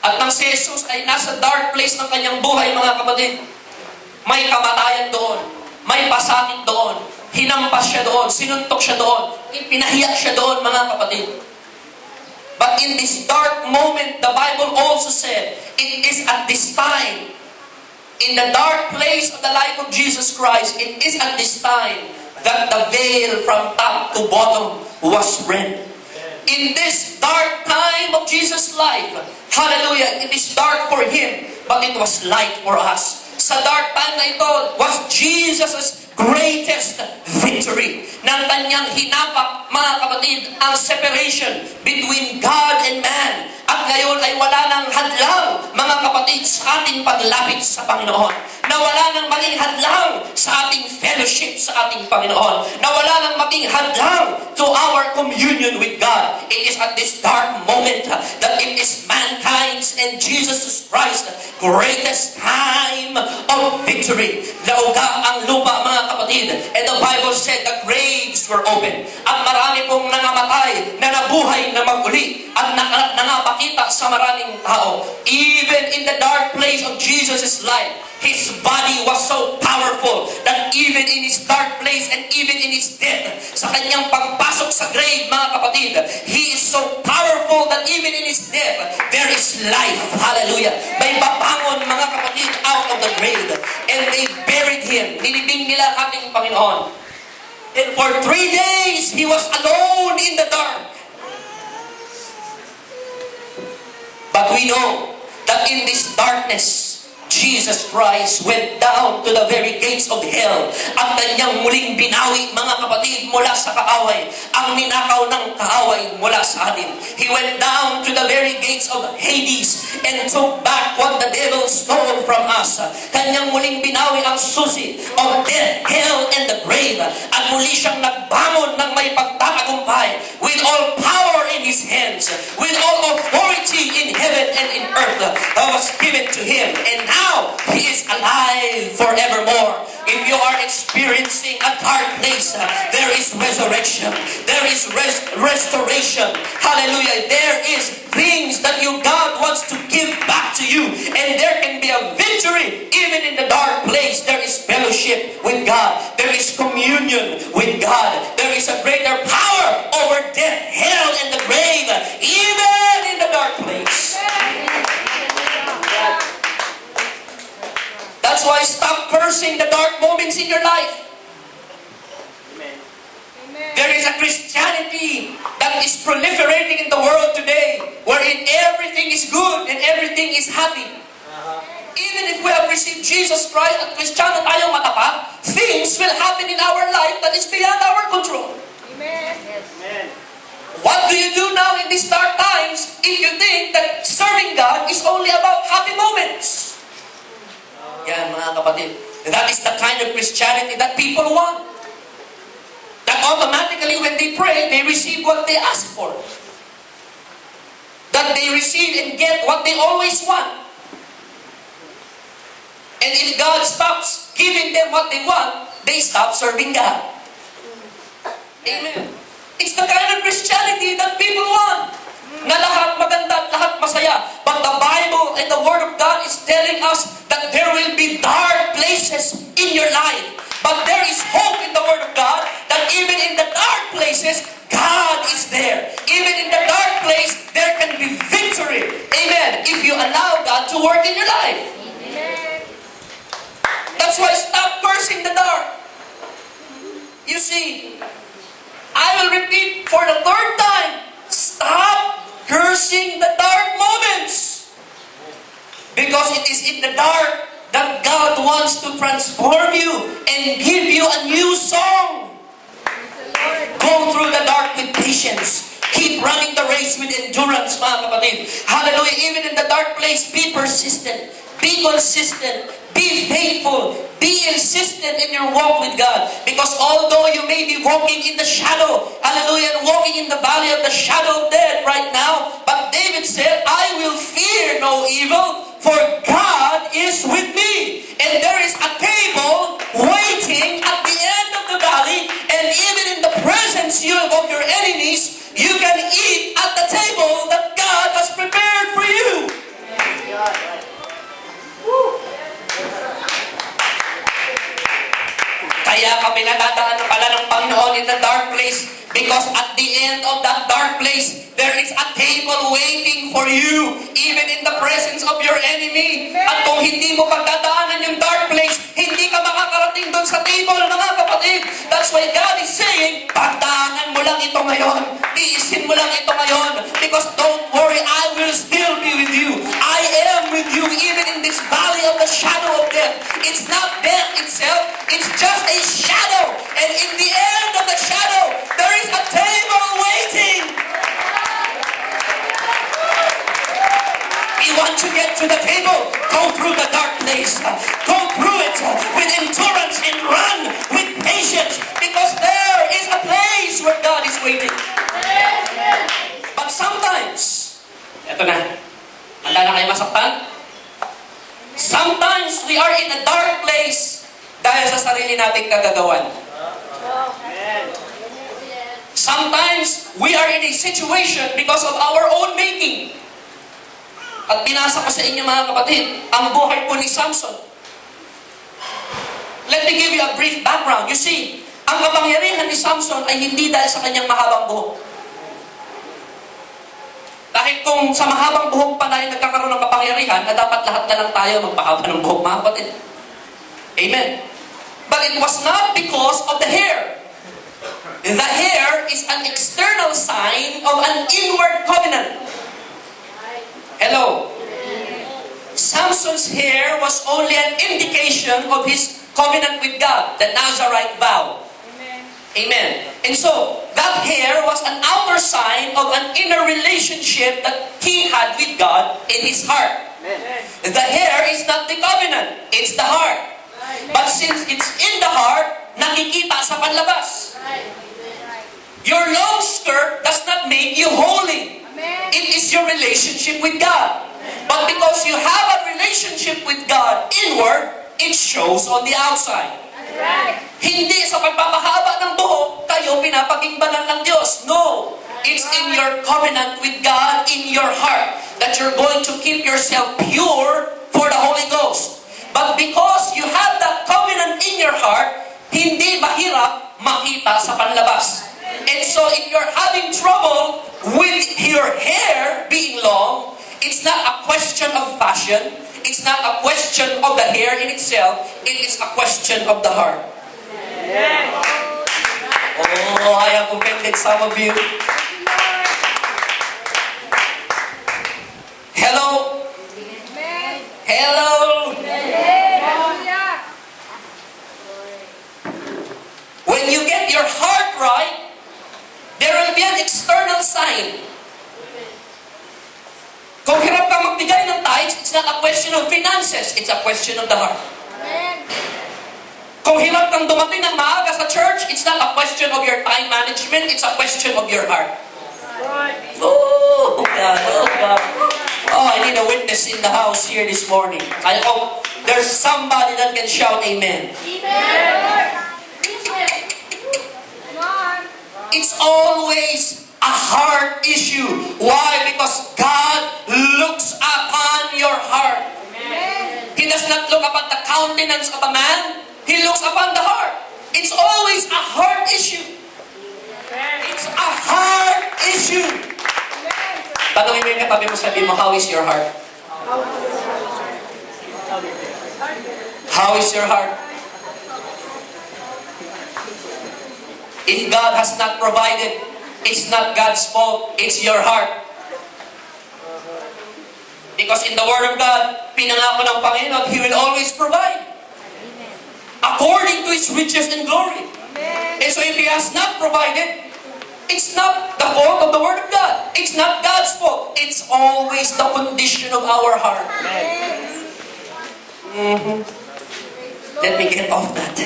At nang si Jesus ay nasa dark place ng kanyang buhay, mga kapatid, may kamatayan doon, may pasakit doon, hinampas siya doon, sinuntok siya doon, ipinahiya siya doon, mga kapatid. But in this dark moment, the Bible also said, it is at this time, in the dark place of the life of Jesus Christ, it is at this time that the veil from top to bottom was rent. In this dark time of Jesus' life, hallelujah, it is dark for Him, but it was light for us. Sa dark time na ito was Jesus' greatest victory. Nang kanyang hinapak, mga kapatid, ang separation between God and man. At ngayon ay wala nang hadlang, mga kapatid, sa ating paglapit sa Panginoon. Na wala nang maging hadlang sa ating fellowship sa ating Panginoon. Na wala nang maging hadlang to our communion with God. It is at this dark moment that it is mankind's and Jesus Christ's greatest time of victory. Nauga ang lupa, mga kapatid. And the Bible said the graves were open. At marami pong nangamatay na nabuhay na maguli. At nangapakita sa maraming tao. Even in the dark place of Jesus' life, His body was so powerful that even in His dark place and even in His death, sa kanyang pagpasok sa grave, mga kapatid, He is so powerful that even in His death, there is life. Hallelujah. May babangon, mga kapatid, out of the grave. And they buried Him. Nilibing nila ang ating Panginoon. And for 3 days, He was alone in the dark. But we know that in this darkness, Jesus Christ went down to the very gates of hell. At kanyang muling binawi, mga kapatid, mula sa kaaway. Ang ninakaw ng kaaway mula sa atin. He went down to the very gates of Hades and took back what the devil stole from us. Kanyang muling binawi ang susi of death, hell, and the grave. At muli siyang nagbangon ng may pagtatagumpay with all power in His hands, with all authority in heaven and in earth that was given to Him. And now, He is alive forevermore. If you are experiencing a dark place, there is resurrection. There is restoration. Hallelujah. There is things that God wants to give back to you. And there can be a victory even in the dark place. There is fellowship with God. There is communion with God. There is a greater power over death, hell, and the grave, even in the dark place. That's why stop cursing the dark moments in your life. Amen. There is a Christianity that is proliferating in the world today, wherein everything is good and everything is happy. Even if we have received Jesus Christ at Kristiyano tayong matapat, things will happen in our life that is beyond our control. Amen. Yes. Amen. What do you do now in these dark times if you think that serving God is only about happy moments? Yan, mga kapatid. That is the kind of Christianity that people want. That automatically when they pray, they receive what they ask for. That they receive and get what they always want. And if God stops giving them what they want, they stop serving God. Amen. It's the kind of Christianity that people want. Na lahat maganda at lahat masaya. But the Bible and the Word of God is telling us that there will be dark places in your life. But there is hope in the Word of God that even in the dark places, God is there. Even in the dark place, there can be victory. Amen. If you allow God to work in your life. Amen. That's why stop cursing the dark. You see, I will repeat for the third time, stop cursing the dark moments. Because it is in the dark that God wants to transform you and give you a new song. Go through the dark with patience. Keep running the race with endurance, mga kapatid. Hallelujah. Even in the dark place, be persistent. Be consistent. Be faithful. Be insistent in your walk with God. Because although you may be walking in the shadow, hallelujah, and walking in the valley of the shadow of death right now, but David said, I will fear no evil, for God is with me. And there is a table waiting at the end of the valley, and even in the presence of your enemies, you can eat at the table that God has prepared for you. Kaya kami nadadaan pala ng Panginoon in the dark place because at the end of that dark place, there is a table waiting for you, even in the presence of your enemy. At kung hindi mo pagdadaanan yung dark place, hindi ka makakarating doon sa table, mga kapatid. That's why God is saying, pagdaanan mo lang ito ngayon. Tiisin mo lang ito ngayon. Because don't worry, I will still be with you. I am with you even in this valley of the shadow of death. It's not death itself, it's just a shadow. And in the end of the shadow, there is a table waiting. You want to get to the table? Go through the dark place. Go through it with endurance and run with patience because there is a place where God is waiting. But sometimes, eto na, handa na kayo masaktan? Sometimes we are in a dark place dahil sa sarili nating kagagawan. Sometimes we are in a situation because of our own making. At binasa ko sa inyo mga kapatid, ang buhay po ni Samson. Let me give you a brief background. You see, ang kapangyarihan ni Samson ay hindi dahil sa kanyang mahabang buhok. Dahil kung sa mahabang buhok pa tayo nagkakaroon ng kapangyarihan, na dapat lahat na lang tayo magpahaba ng buhok mga kapatid. Amen. But it was not because of the hair. The hair is an external sign of an inward covenant. Hello. Samson's hair was only an indication of his covenant with God, the Nazarite vow. Amen. And so, that hair was an outer sign of an inner relationship that he had with God in his heart. The hair is not the covenant, it's the heart. But since it's in the heart, nakikita sa panlabas. Your long skirt does not make you holy. It is your relationship with God. But because you have a relationship with God inward, it shows on the outside. Hindi sa pagpapahaba ng buhok, kayo pinapakingbanan ng Diyos. No. It's in your covenant with God, in your heart, that you're going to keep yourself pure for the Holy Ghost. But because you have that covenant in your heart, hindi mahirap makita sa panlabas. And so if you're having trouble with your hair being long, it's not a question of fashion. It's not a question of the hair in itself. It is a question of the heart. Oh, I have offended some of you. Hello? Hello? When you get your heart right, there will be an external sign. Kung hirap kang magbigay ng tithes, it's not a question of finances, it's a question of the heart. Kung hirap kang dumating ng maaga sa church, it's not a question of your time management, it's a question of your heart. Oh, God, oh, God. Oh, I need a witness in the house here this morning. I hope there's somebody that can shout amen. It's always a heart issue. Why? Because God looks upon your heart. He does not look upon the countenance of a man. He looks upon the heart. It's always a heart issue. It's a heart issue. Tanungin mo yung katabi mo, sabi mo, how is your heart? How is your heart? If God has not provided, it's not God's fault, it's your heart. Because in the Word of God, pinangako ng Panginoon, He will always provide. According to His riches and glory. And so if He has not provided, it's not the fault of the Word of God. It's not God's fault. It's always the condition of our heart. Let me get off that.